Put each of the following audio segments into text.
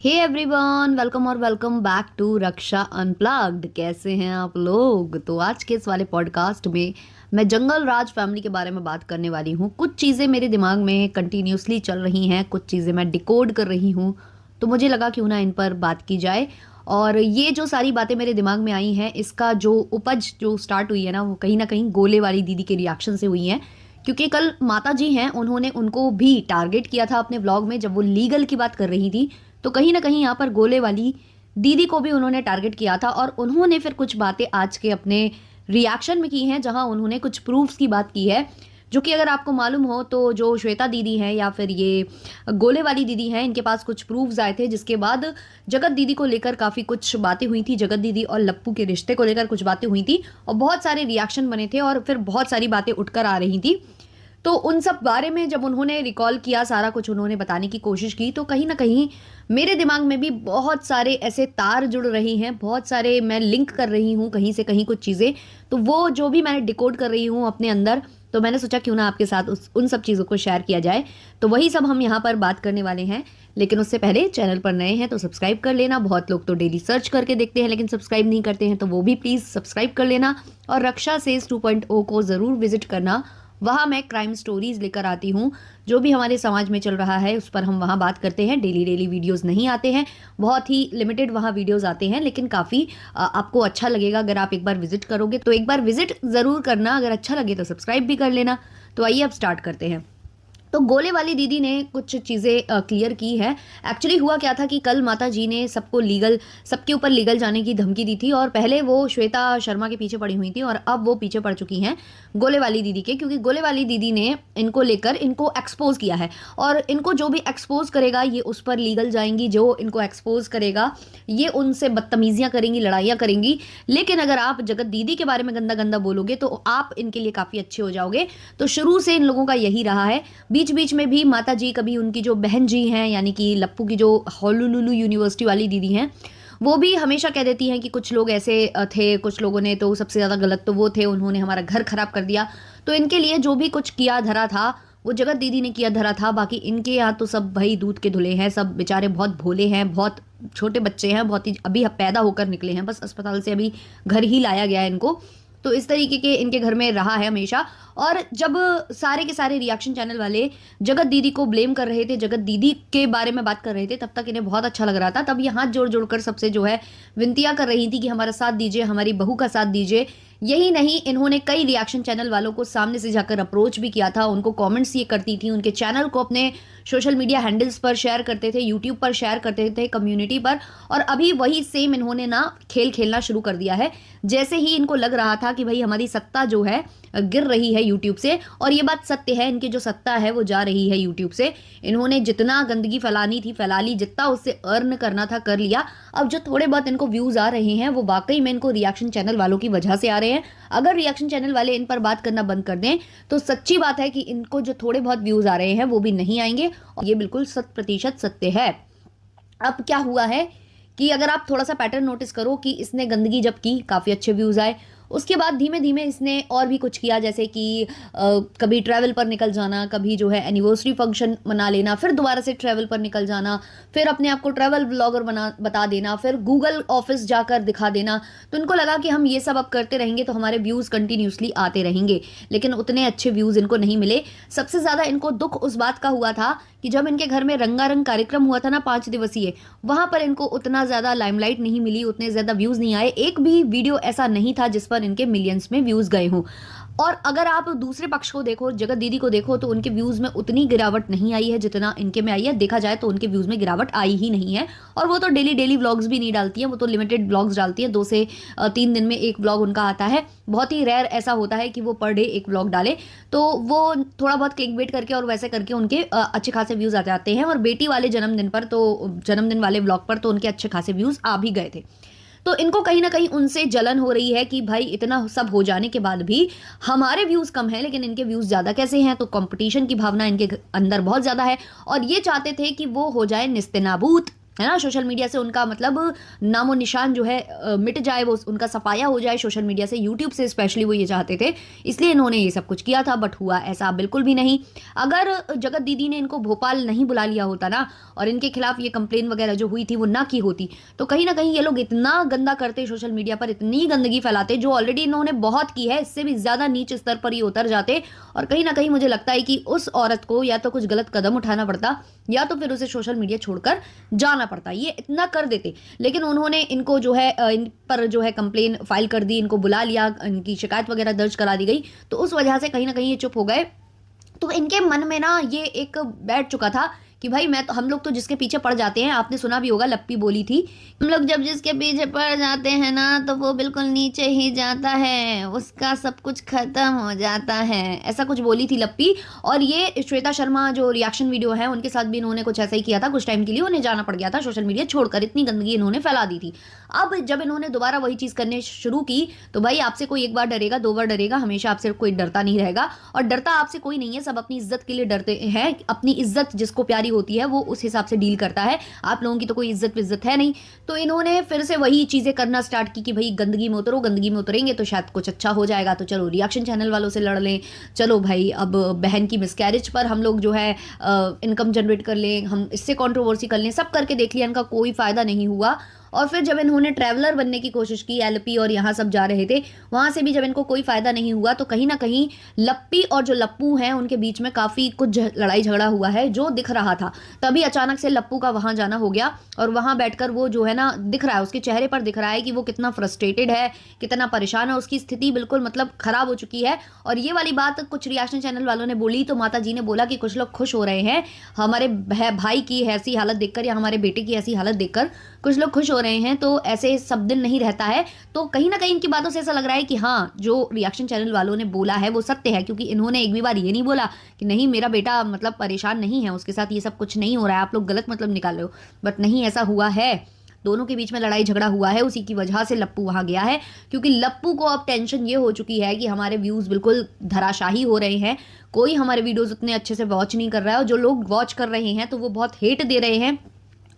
हे everyone, welcome और welcome back to Raksha unplugged. कैसे हैं आप लोग? तो आज के इस वाले पॉडकास्ट में मैं जंगल राज फैमिली के बारे में बात करने वाली हूँ। कुछ चीज़ें मेरे दिमाग में कंटिन्यूसली चल रही हैं, कुछ चीज़ें मैं डिकोड कर रही हूँ, तो मुझे लगा क्यों ना इन पर बात की जाए। और ये जो सारी बातें मेरे दिमाग में आई हैं, इसका जो उपज जो स्टार्ट हुई है ना, वो कहीं ना कहीं गोले वाली दीदी के रिएक्शन से हुई है। क्योंकि कल माता जी हैं, उन्होंने उनको भी टारगेट किया था अपने व्लॉग में जब वो लीगल की बात कर रही थी। तो कहीं ना कहीं यहाँ पर गोले वाली दीदी को भी उन्होंने टारगेट किया था और उन्होंने फिर कुछ बातें आज के अपने रिएक्शन में की हैं, जहां उन्होंने कुछ प्रूफ्स की बात की है। जो कि अगर आपको मालूम हो तो जो श्वेता दीदी हैं या फिर ये गोले वाली दीदी हैं, इनके पास कुछ प्रूफ्स आए थे, जिसके बाद जगत दीदी को लेकर काफ़ी कुछ बातें हुई थी। जगत दीदी और लप्पू के रिश्ते को लेकर कुछ बातें हुई थी और बहुत सारे रिएक्शन बने थे और फिर बहुत सारी बातें उठकर आ रही थी। तो उन सब बारे में जब उन्होंने रिकॉल किया, सारा कुछ उन्होंने बताने की कोशिश की, तो कहीं ना कहीं मेरे दिमाग में भी बहुत सारे ऐसे तार जुड़ रही हैं, बहुत सारे मैं लिंक कर रही हूँ कहीं से कहीं कुछ चीज़ें। तो वो जो भी मैं डिकोड कर रही हूँ अपने अंदर, तो मैंने सोचा क्यों ना आपके साथ उन सब चीज़ों को शेयर किया जाए। तो वही सब हम यहाँ पर बात करने वाले हैं। लेकिन उससे पहले चैनल पर नए हैं तो सब्सक्राइब कर लेना। बहुत लोग तो डेली सर्च करके देखते हैं लेकिन सब्सक्राइब नहीं करते हैं, तो वो भी प्लीज़ सब्सक्राइब कर लेना। और रक्षा सेज 2.0 को ज़रूर विजिट करना। वहाँ मैं क्राइम स्टोरीज लेकर आती हूँ। जो भी हमारे समाज में चल रहा है उस पर हम वहाँ बात करते हैं। डेली डेली वीडियोस नहीं आते हैं, बहुत ही लिमिटेड वहाँ वीडियोस आते हैं, लेकिन काफ़ी आपको अच्छा लगेगा अगर आप एक बार विजिट करोगे। तो एक बार विजिट ज़रूर करना, अगर अच्छा लगे तो सब्सक्राइब भी कर लेना। तो आइए अब स्टार्ट करते हैं। तो गोले वाली दीदी ने कुछ चीज़ें क्लियर की है। एक्चुअली हुआ क्या था कि कल माता जी ने सबके ऊपर लीगल जाने की धमकी दी थी। और पहले वो श्वेता शर्मा के पीछे पड़ी हुई थी और अब वो पीछे पड़ चुकी हैं गोले वाली दीदी के, क्योंकि गोले वाली दीदी ने इनको लेकर इनको एक्सपोज किया है। और इनको जो भी एक्सपोज करेगा ये उस पर लीगल जाएंगी। जो इनको एक्सपोज करेगा ये उनसे बदतमीजियाँ करेंगी, लड़ाइयाँ करेंगी। लेकिन अगर आप जगत दीदी के बारे में गंदा गंदा बोलोगे तो आप इनके लिए काफ़ी अच्छे हो जाओगे। तो शुरू से इन लोगों का यही रहा है। बीच बीच में भी माता जी कभी उनकी जो बहन जी हैं, यानी कि लप्पू की जो होलुलुलु यूनिवर्सिटी वाली दीदी हैं, वो भी हमेशा कह देती हैं कि कुछ लोग ऐसे थे, कुछ लोगों ने तो सबसे ज़्यादा गलत तो वो थे, उन्होंने हमारा घर खराब कर दिया। तो इनके लिए जो भी कुछ किया धरा था वो जगत दीदी ने किया धरा था। बाकी इनके यहाँ तो सब भाई दूध के धुले हैं, सब बेचारे बहुत भोले हैं, बहुत छोटे बच्चे हैं, बहुत ही अभी पैदा होकर निकले हैं, बस अस्पताल से अभी घर ही लाया गया है इनको। तो इस तरीके के इनके घर में रहा है हमेशा। और जब सारे के सारे रिएक्शन चैनल वाले जगत दीदी को ब्लेम कर रहे थे, जगत दीदी के बारे में बात कर रहे थे, तब तक इन्हें बहुत अच्छा लग रहा था। तब ये हाथ जोड़ जोड़कर सबसे जो है विनतियां कर रही थी कि हमारा साथ दीजिए, हमारी बहू का साथ दीजिए। यही नहीं, इन्होंने कई रिएक्शन चैनल वालों को सामने से जाकर अप्रोच भी किया था, उनको कमेंट्स ये करती थी, उनके चैनल को अपने सोशल मीडिया हैंडल्स पर शेयर करते थे, यूट्यूब पर शेयर करते थे, कम्युनिटी पर। और अभी वही सेम इन्होंने ना खेल खेलना शुरू कर दिया है। जैसे ही इनको लग रहा था कि भाई हमारी सत्ता जो है गिर रही है यूट्यूब से, और ये बात सत्य है, इनकी जो सत्ता है वो जा रही है यूट्यूब से। इन्होंने जितना गंदगी फैलानी थी फैला ली, जितना उससे अर्न करना था कर लिया। अब जो थोड़े बहुत इनको व्यूज आ रहे हैं वो वाकई में इनको रिएक्शन चैनल वालों की वजह से आ रहे हैं। अगर रिएक्शन चैनल वाले इन पर बात करना बंद कर दें तो सच्ची बात है कि इनको जो थोड़े बहुत व्यूज आ रहे हैं वो भी नहीं आएंगे, और ये बिल्कुल 100% सत्य है। अब क्या हुआ है कि अगर आप थोड़ा सा पैटर्न नोटिस करो कि इसने गंदगी जब की काफ़ी अच्छे व्यूज़ आए, उसके बाद धीमे धीमे इसने और भी कुछ किया, जैसे कि कभी ट्रैवल पर निकल जाना, कभी जो है एनिवर्सरी फंक्शन मना लेना, फिर दोबारा से ट्रैवल पर निकल जाना, फिर अपने आप को ट्रैवल ब्लॉगर बता देना, फिर गूगल ऑफिस जाकर दिखा देना। तो इनको लगा कि हम ये सब अब करते रहेंगे तो हमारे व्यूज़ कंटिन्यूसली आते रहेंगे, लेकिन उतने अच्छे व्यूज़ इनको नहीं मिले। सबसे ज़्यादा इनको दुख उस बात का हुआ था कि जब इनके घर में रंगारंग कार्यक्रम हुआ था ना 5 दिवसीय, वहाँ पर इनको उतना ज़्यादा लाइमलाइट नहीं मिली, उतने ज़्यादा व्यूज़ नहीं आए। एक भी वीडियो ऐसा नहीं था जिस पर इनके मिलियंस में व्यूज़ गए हों। और अगर आप दूसरे पक्ष को देखो, जगत दीदी को देखो, तो उनके व्यूज़ में उतनी गिरावट नहीं आई है जितना इनके में आई है। देखा जाए तो उनके व्यूज़ में गिरावट आई ही नहीं है। और वो तो डेली डेली व्लॉग्स भी नहीं डालती हैं, वो तो लिमिटेड व्लॉग्स डालती हैं, 2 से 3 दिन में एक व्लॉग उनका आता है। बहुत ही रेयर ऐसा होता है कि वो पर डे एक व्लॉग डाले। तो वो थोड़ा बहुत क्लिक बेट करके और वैसे करके उनके अच्छे खासे व्यूज़ आ जाते हैं। और बेटी वाले जन्मदिन पर, तो जन्मदिन वाले व्लॉग पर तो उनके अच्छे खासे व्यूज़ आ भी गए थे। तो इनको कहीं ना कहीं उनसे जलन हो रही है कि भाई इतना सब हो जाने के बाद भी हमारे व्यूज़ कम हैं लेकिन इनके व्यूज़ ज़्यादा कैसे हैं। तो कंपटीशन की भावना इनके अंदर बहुत ज़्यादा है और ये चाहते थे कि वो हो जाए निस्तेनाबूत, है ना, सोशल मीडिया से उनका मतलब नामो निशान जो है मिट जाए, वो उनका सफाया हो जाए सोशल मीडिया से, यूट्यूब से स्पेशली वो ये चाहते थे, इसलिए इन्होंने ये सब कुछ किया था। बट हुआ ऐसा बिल्कुल भी नहीं। अगर जगत दीदी ने इनको भोपाल नहीं बुला लिया होता ना, और इनके खिलाफ ये कंप्लेन वगैरह जो हुई थी वो ना की होती, तो कहीं ना कहीं ये लोग इतना गंदा करते सोशल मीडिया पर, इतनी गंदगी फैलाते जो ऑलरेडी इन्होंने बहुत की है, इससे भी ज्यादा नीच स्तर पर ये उतर जाते। और कहीं ना कहीं मुझे लगता है कि उस औरत को या तो कुछ गलत कदम उठाना पड़ता, या तो फिर उसे सोशल मीडिया छोड़कर जाना पड़ता, ये इतना कर देते। लेकिन उन्होंने इनको जो है इन पर जो है कंप्लेन फाइल कर दी, इनको बुला लिया, इनकी शिकायत वगैरह दर्ज करा दी गई, तो उस वजह से कहीं ना कहीं ये चुप हो गए। तो इनके मन में ना ये एक बैठ चुका था कि भाई मैं तो, हम लोग तो जिसके पीछे पड़ जाते हैं, आपने सुना भी होगा, लप्पी बोली थी, हम लोग जब जिसके पीछे पड़ जाते हैं ना तो वो बिल्कुल नीचे ही जाता है, उसका सब कुछ खत्म हो जाता है, ऐसा कुछ बोली थी लप्पी। और ये श्वेता शर्मा जो रिएक्शन वीडियो है उनके साथ भी इन्होंने कुछ ऐसा ही किया था, कुछ टाइम के लिए उन्हें जाना पड़ गया था सोशल मीडिया छोड़कर, इतनी गंदगी इन्होंने फैला दी थी। अब जब इन्होंने दोबारा वही चीज करने शुरू की, तो भाई आपसे कोई एक बार डरेगा, दो बार डरेगा, हमेशा आपसे कोई डरता नहीं रहेगा। और डरता आपसे कोई नहीं है, सब अपनी इज्जत के लिए डरते हैं, अपनी इज्जत जिसको प्यारी होती है वो उस हिसाब से डील करता है, आप लोगों की तो कोई इज्जत है नहीं। तो इन्होंने फिर से वही चीजें करना स्टार्ट की कि भाई गंदगी में उतरो, गंदगी में उतरेंगे तो शायद कुछ अच्छा हो जाएगा, तो चलो रिएक्शन चैनल वालों से लड़ लें, चलो भाई अब बहन की मिसकैरेज पर हम लोग जो है इनकम जनरेट कर लें, हम इससे कंट्रोवर्सी कर लें, सब करके देख लिया, इनका कोई फायदा नहीं हुआ। और फिर जब इन्होंने ट्रैवलर बनने की कोशिश की, एलपी और यहाँ सब जा रहे थे, वहां से भी जब इनको कोई फायदा नहीं हुआ, तो कहीं ना कहीं लप्पी और जो लप्पू हैं उनके बीच में काफी कुछ लड़ाई झगड़ा हुआ है जो दिख रहा था। तभी अचानक से लप्पू का वहां जाना हो गया, और वहां बैठकर वो जो है ना, दिख रहा है उसके चेहरे पर, दिख रहा है कि वो कितना फ्रस्ट्रेटेड है, कितना परेशान है, उसकी स्थिति बिल्कुल मतलब खराब हो चुकी है। और ये वाली बात कुछ रिएक्शन चैनल वालों ने बोली, तो माता जी ने बोला कि कुछ लोग खुश हो रहे हैं हमारे भाई की ऐसी हालत देखकर, या हमारे बेटे की ऐसी हालत देखकर कुछ लोग खुश हो रहे हैं, तो ऐसे सब दिन नहीं रहता है। तो कहीं ना कहीं इनकी बातों से ऐसा लग रहा है कि हाँ, जो रिएक्शन चैनल वालों ने बोला है वो सत्य है, क्योंकि इन्होंने एक भी बार ये नहीं बोला कि नहीं मेरा बेटा मतलब परेशान नहीं है, उसके साथ ये सब कुछ नहीं हो रहा है, आप लोग गलत मतलब निकाल रहे हो। बट नहीं, ऐसा हुआ है, दोनों के बीच में लड़ाई झगड़ा हुआ है, उसी की वजह से लप्पू वहां गया है। क्योंकि लप्पू को अब टेंशन ये हो चुकी है कि हमारे व्यूज बिल्कुल धराशाही हो रहे हैं, कोई हमारे वीडियोस उतने अच्छे से वॉच नहीं कर रहा है, और जो लोग वॉच कर रहे हैं तो वो बहुत हेट दे रहे हैं।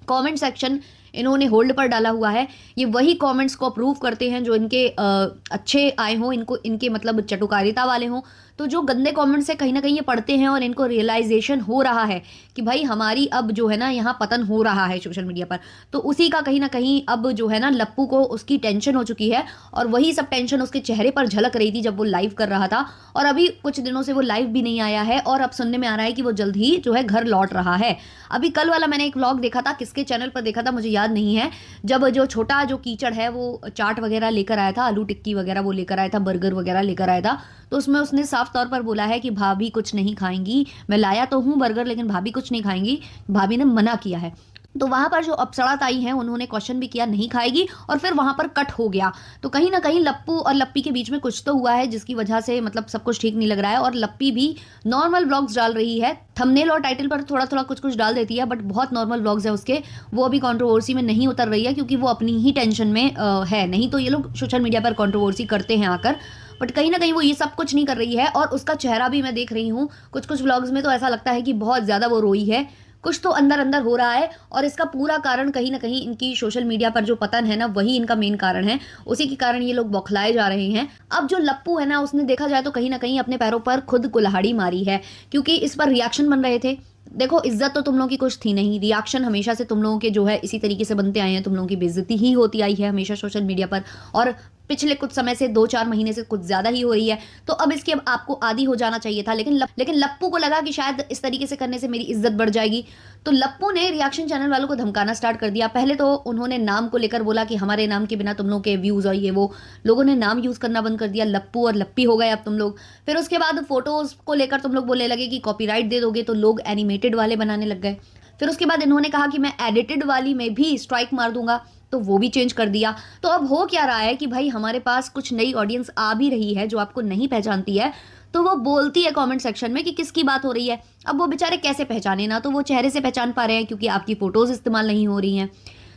कमेंट सेक्शन इन्होंने होल्ड पर डाला हुआ है, ये वही कमेंट्स को अप्रूव करते हैं जो इनके अच्छे आए हों, इनको इनके मतलब चटुकारिता वाले हों। तो जो गंदे कमेंट्स है कहीं ना कहीं ये पढ़ते हैं, और इनको रियलाइजेशन हो रहा है कि भाई हमारी अब जो है ना यहाँ पतन हो रहा है सोशल मीडिया पर। तो उसी का कहीं ना कहीं अब जो है ना लप्पू को उसकी टेंशन हो चुकी है, और वही सब टेंशन उसके चेहरे पर झलक रही थी जब वो लाइव कर रहा था। और अभी कुछ दिनों से वो लाइव भी नहीं आया है, और अब सुनने में आ रहा है कि वो जल्द ही जो है घर लौट रहा है। अभी कल वाला मैंने एक व्लॉग देखा था, किसके चैनल पर देखा था मुझे याद नहीं है, जब जो छोटा जो कीचड़ है वो चाट वगैरह लेकर आया था, आलू टिक्की वगैरह वो लेकर आया था, बर्गर वगैरह लेकर आया था, तो उसमें उसने साफ तौर पर बोला है कि भाभी कुछ नहीं खाएंगी, मैं लाया तो हूँ बर्गर लेकिन भाभी कुछ नहीं खाएंगी, भाभी ने मना किया है। तो वहां पर जो अप्सरा ताई हैं उन्होंने क्वेश्चन भी किया नहीं खाएगी, और फिर वहां पर कट हो गया। तो कहीं ना कहीं लप्पू और लप्पी के बीच में कुछ तो हुआ है, जिसकी वजह से मतलब सब कुछ ठीक नहीं लग रहा है। और लप्पी भी नॉर्मल व्लॉग्स डाल रही है, थंबनेल और टाइटल पर थोड़ा थोड़ा कुछ कुछ डाल देती है, बट बहुत नॉर्मल व्लॉग्स है उसके, वो अभी कंट्रोवर्सी में नहीं उतर रही है, क्योंकि वो अपनी ही टेंशन में है। नहीं तो ये लोग सोशल मीडिया पर कंट्रोवर्सी करते हैं आकर, बट कहीं ना कहीं वो ये सब कुछ नहीं कर रही है। और उसका चेहरा भी मैं देख रही हूँ कुछ कुछ व्लॉग्स में, तो ऐसा लगता है कि बहुत ज्यादा वो रोई है, कुछ तो अंदर अंदर हो रहा है। और इसका पूरा कारण कहीं ना कहीं इनकी सोशल मीडिया पर जो पतन है ना, वही इनका मेन कारण है, उसी के कारण ये लोग बौखलाए जा रहे हैं। अब जो लप्पू है ना, उसने देखा जाए तो कहीं ना कहीं अपने पैरों पर खुद कुल्हाड़ी मारी है, क्योंकि इस पर रिएक्शन बन रहे थे। देखो, इज्जत तो तुम लोगों की कुछ थी नहीं, रिएक्शन हमेशा से तुम लोगों के जो है इसी तरीके से बनते आए हैं, तुम लोगों की बेइज्जती ही होती आई है हमेशा सोशल मीडिया पर, और पिछले कुछ समय से 2-4 महीने से कुछ ज्यादा ही हो रही है। तो अब इसके आपको आदी हो जाना चाहिए था, लेकिन लप्पू को लगा कि शायद इस तरीके से करने से मेरी इज्जत बढ़ जाएगी। तो लप्पू ने रिएक्शन चैनल वालों को धमकाना स्टार्ट कर दिया। पहले तो उन्होंने नाम को लेकर बोला कि हमारे नाम के बिना तुम लोग के व्यूज और ये वो, लोगों ने नाम यूज करना बंद कर दिया, लप्पू और लप्पी हो गए अब तुम लोग। फिर उसके बाद फोटोज को लेकर तुम लोग बोलने लगे कि कॉपीराइट दे दोगे, तो लोग एनिमेटेड वाले बनाने लग गए। फिर उसके बाद इन्होंने कहा कि मैं एडिटेड वाली में भी स्ट्राइक मार दूंगा, तो वो भी चेंज कर दिया। तो अब हो क्या रहा है कि भाई हमारे पास कुछ नई ऑडियंस आ भी रही है जो आपको नहीं पहचानती है, तो वो बोलती है कमेंट सेक्शन में कि किसकी बात हो रही है। अब वो बेचारे कैसे पहचाने, ना तो वो चेहरे से पहचान पा रहे हैं क्योंकि आपकी फोटोज इस्तेमाल नहीं हो रही हैं,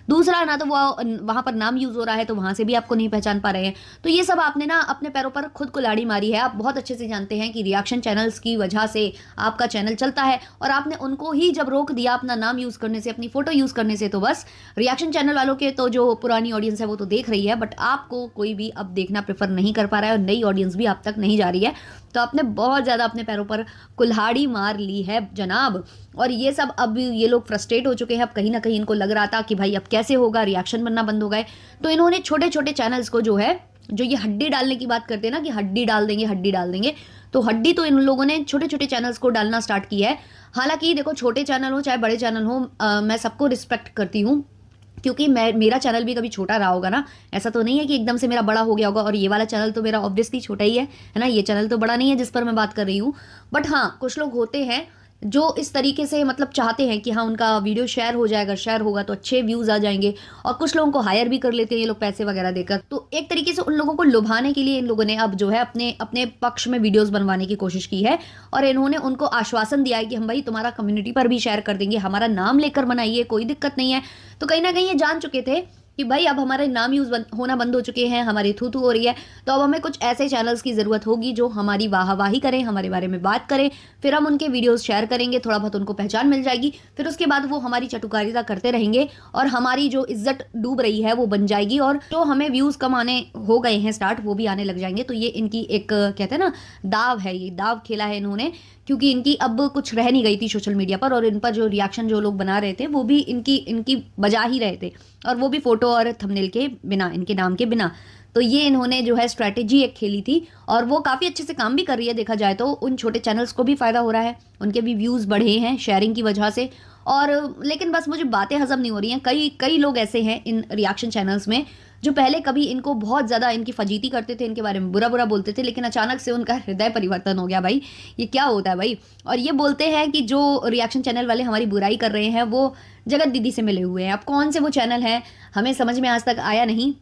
दूसरा ना तो वो वहाँ पर नाम यूज़ हो रहा है तो वहाँ से भी आपको नहीं पहचान पा रहे हैं। तो ये सब आपने ना अपने पैरों पर खुद कुल्हाड़ी मारी है। आप बहुत अच्छे से जानते हैं कि रिएक्शन चैनल्स की वजह से आपका चैनल चलता है और आपने उनको ही जब रोक दिया अपना नाम यूज़ करने से, अपनी फ़ोटो यूज़ करने से, तो बस रिएक्शन चैनल वालों के तो जो पुरानी ऑडियंस है वो तो देख रही है, बट आपको कोई भी अब देखना प्रेफर नहीं कर पा रहा है और नई ऑडियंस भी आप तक नहीं जा रही है। तो आपने बहुत ज़्यादा अपने पैरों पर कुल्हाड़ी मार ली है जनाब। और ये सब अब ये लोग फ्रस्ट्रेट हो चुके हैं। अब कहीं ना कहीं इनको लग रहा था कि भाई अब कैसे होगा, रिएक्शन बनना बंद हो गए। तो इन्होंने छोटे छोटे चैनल्स को जो है, जो ये हड्डी डालने की बात करते हैं ना कि हड्डी डाल देंगे, हड्डी डाल देंगे, तो हड्डी तो इन लोगों ने छोटे छोटे चैनल्स को डालना स्टार्ट किया है। हालांकि देखो, छोटे चैनल हो चाहे बड़े चैनल हो, मैं सबको रिस्पेक्ट करती हूँ, क्योंकि मेरा चैनल भी कभी छोटा रहा होगा ना। ऐसा तो नहीं है कि एकदम से मेरा बड़ा हो गया होगा, और ये वाला चैनल तो मेरा ऑब्वियसली छोटा ही है ना। ये चैनल तो बड़ा नहीं है जिस पर मैं बात कर रही हूँ। बट हाँ, कुछ लोग होते हैं जो इस तरीके से मतलब चाहते हैं कि हाँ, उनका वीडियो शेयर हो जाएगा, शेयर होगा तो अच्छे व्यूज़ आ जाएंगे, और कुछ लोगों को हायर भी कर लेते हैं ये लोग पैसे वगैरह देकर। तो एक तरीके से उन लोगों को लुभाने के लिए इन लोगों ने अब जो है अपने अपने पक्ष में वीडियोस बनवाने की कोशिश की है, और इन्होंने उनको आश्वासन दिया है कि हम भाई तुम्हारा कम्युनिटी पर भी शेयर कर देंगे, हमारा नाम लेकर बनाइए, कोई दिक्कत नहीं है। तो कहीं ना कहीं ये जान चुके थे कि भाई अब हमारे नाम होना बंद हो चुके हैं, हमारी थू थू हो रही है, तो अब हमें कुछ ऐसे चैनल्स की ज़रूरत होगी जो हमारी वाहवाही करें, हमारे बारे में बात करें, फिर हम उनके वीडियोस शेयर करेंगे, थोड़ा बहुत उनको पहचान मिल जाएगी, फिर उसके बाद वो हमारी चटुकारिता करते रहेंगे और हमारी जो इज्जत डूब रही है वो बन जाएगी, और जो हमें व्यूज़ कम आने हो गए हैं स्टार्ट, वो भी आने लग जाएंगे। तो ये इनकी एक कहते हैं ना दाव है, ये दाव खेला है इन्होंने, क्योंकि इनकी अब कुछ रह नहीं गई थी सोशल मीडिया पर, और इन पर जो रिएक्शन जो लोग बना रहे थे वो भी इनकी इनकी बजा ही रहे थे, और वो भी फोटो और थंबनेल के बिना, इनके नाम के बिना। तो ये इन्होंने जो है स्ट्रैटेजी एक खेली थी, और वो काफ़ी अच्छे से काम भी कर रही है। देखा जाए तो उन छोटे चैनल्स को भी फ़ायदा हो रहा है, उनके भी व्यूज़ बढ़े हैं शेयरिंग की वजह से। और लेकिन बस मुझे बातें हजम नहीं हो रही हैं। कई कई लोग ऐसे हैं इन रिएक्शन चैनल्स में जो पहले कभी इनको बहुत ज़्यादा इनकी फजीती करते थे, इनके बारे में बुरा बुरा बोलते थे, लेकिन अचानक से उनका हृदय परिवर्तन हो गया। भाई ये क्या होता है भाई? और ये बोलते हैं कि जो रिएक्शन चैनल वाले हमारी बुराई कर रहे हैं वो जगत दीदी से मिले हुए हैं। अब कौन से वो चैनल हैं हमें समझ में आज तक आया नहीं,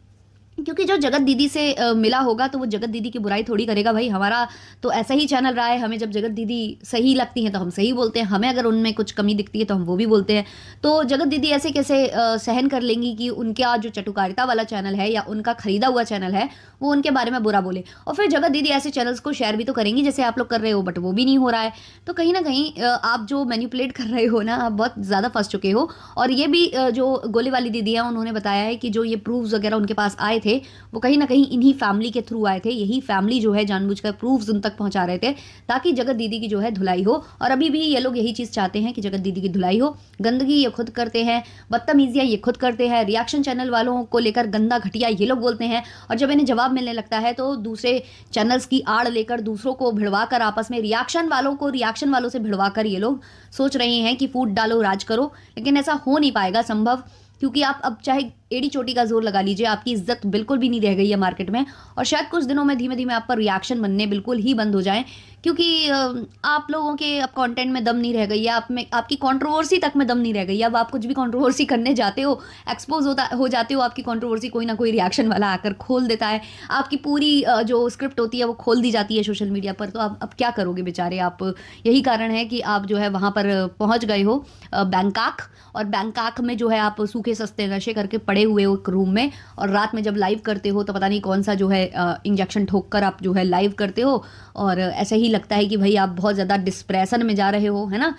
क्योंकि जो जगत दीदी से मिला होगा तो वो जगत दीदी की बुराई थोड़ी करेगा। भाई हमारा तो ऐसा ही चैनल रहा है, हमें जब जगत दीदी सही लगती हैं तो हम सही बोलते हैं, हमें अगर उनमें कुछ कमी दिखती है तो हम वो भी बोलते हैं। तो जगत दीदी ऐसे कैसे सहन कर लेंगी कि उनका जो चटुकारिता वाला चैनल है या उनका खरीदा हुआ चैनल है वो उनके बारे में बुरा बोले, और फिर जगत दीदी ऐसे चैनल्स को शेयर भी तो करेंगी जैसे आप लोग कर रहे हो, बट वो भी नहीं हो रहा है। तो कहीं ना कहीं आप जो मैनिपुलेट कर रहे हो ना, आप बहुत ज़्यादा फंस चुके हो। और ये भी जो गोले वाली दीदी है उन्होंने बताया है कि जो ये प्रूफ्स वगैरह उनके पास आए थे वो कहीं ना कहीं इन्हीं फैमिली के थ्रू आए थे। यही फैमिली जो है जानबूझकर प्रूफ्स उन तक पहुंचा रहे थे ताकि जगत दीदी की जो है धुलाई हो, और अभी भी ये लोग यही चीज़ चाहते हैं कि जगत दीदी की धुलाई हो। गंदगी ये खुद करते हैं, बदतमीजियाँ ये खुद करते हैं, रिएक्शन चैनल वालों को लेकर गंदा घटिया ये लोग बोलते हैं, और जब इन्हें जवाब मिलने लगता है तो दूसरे चैनल्स की आड़ लेकर दूसरों को भिड़वा कर आपस में रिएक्शन वालों को रिएक्शन वालों से भिड़वा कर ये लोग सोच रहे हैं कि फूट डालो राज करो। लेकिन ऐसा हो नहीं पाएगा संभव, क्योंकि आप अब चाहे एड़ी चोटी का जोर लगा लीजिए, आपकी इज्जत बिल्कुल भी नहीं रह गई है मार्केट में, और शायद कुछ दिनों में धीमे धीमे आप पर रिएक्शन बनने बिल्कुल ही बंद हो जाएं, क्योंकि आप लोगों के अब कंटेंट में दम नहीं रह गई है, आप में आपकी कंट्रोवर्सी तक में दम नहीं रह गई है। अब आप कुछ भी कंट्रोवर्सी करने जाते हो, एक्सपोज हो जाते हो, आपकी कंट्रोवर्सी कोई ना कोई रिएक्शन वाला आकर खोल देता है, आपकी पूरी जो स्क्रिप्ट होती है वो खोल दी जाती है सोशल मीडिया पर। तो अब क्या करोगे बेचारे आप? यही कारण है कि आप जो है वहाँ पर पहुँच गए हो बैंकॉक, और बैंकॉक में जो है आप सूखे सस्ते नशे करके पड़े हुए हो एक रूम में, और रात में जब लाइव करते हो तो पता नहीं कौन सा जो है इंजेक्शन ठोक कर आप जो है लाइव करते हो, और ऐसे ही लगता है कि भाई आप बहुत ज़्यादा डिस्प्रेशन में जा रहे हो, है ना।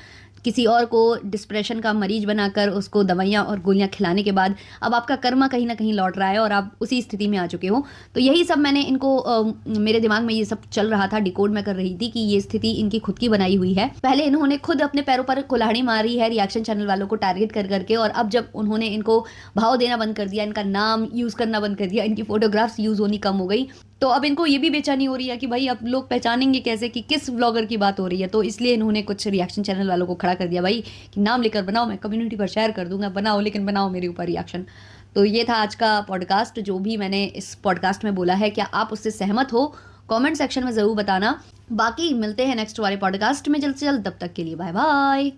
किसी और को डिस्प्रेशन का मरीज बनाकर उसको दवाइयाँ और गोलियाँ खिलाने के बाद अब आपका कर्मा कहीं ना कहीं लौट रहा है और आप उसी स्थिति में आ चुके हो। तो यही सब मैंने इनको मेरे दिमाग में ये सब चल रहा था, डिकोड में कर रही थी कि ये स्थिति इनकी खुद की बनाई हुई है। पहले इन्होंने खुद अपने पैरों पर कुल्हाड़ी मारी है रिएक्शन चैनल वालों को टारगेट कर करके, और अब जब उन्होंने इनको भाव देना बंद कर दिया, इनका नाम यूज़ करना बंद कर दिया, इनकी फोटोग्राफ्स यूज़ होनी कम हो गई, तो अब इनको ये भी बेचैनी हो रही है कि भाई अब लोग पहचानेंगे कैसे कि किस व्लॉगर की बात हो रही है। तो इसलिए इन्होंने कुछ रिएक्शन चैनल वालों को खड़ा कर दिया भाई कि नाम लेकर बनाओ, मैं कम्युनिटी पर शेयर कर दूंगा, बनाओ लेकिन बनाओ मेरे ऊपर रिएक्शन। तो ये था आज का पॉडकास्ट, जो भी मैंने इस पॉडकास्ट में बोला है क्या आप उससे सहमत हो? कमेंट सेक्शन में ज़रूर बताना। बाकी मिलते हैं नेक्स्ट वाले पॉडकास्ट में जल्द से जल्द, तब तक के लिए बाय बाय।